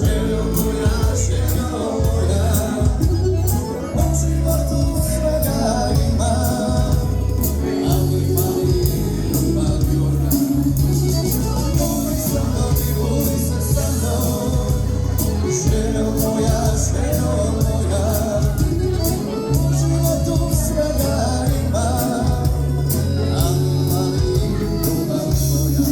Željo moja, u životu svega ima, ali mali ljubav juna. Budi sa mnom i budi se sa mnom, željo moja, u životu svega ima, ali mali ljubav moja.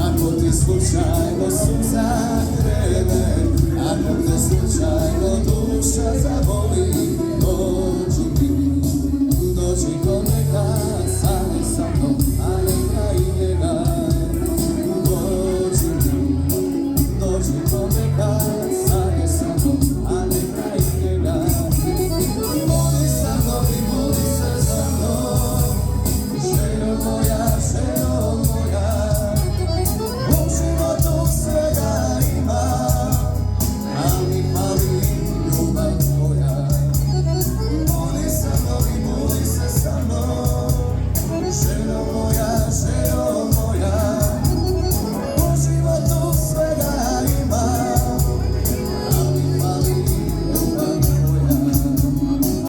Ako ti slučajno suza krene, ako te slučajno duša zaboli,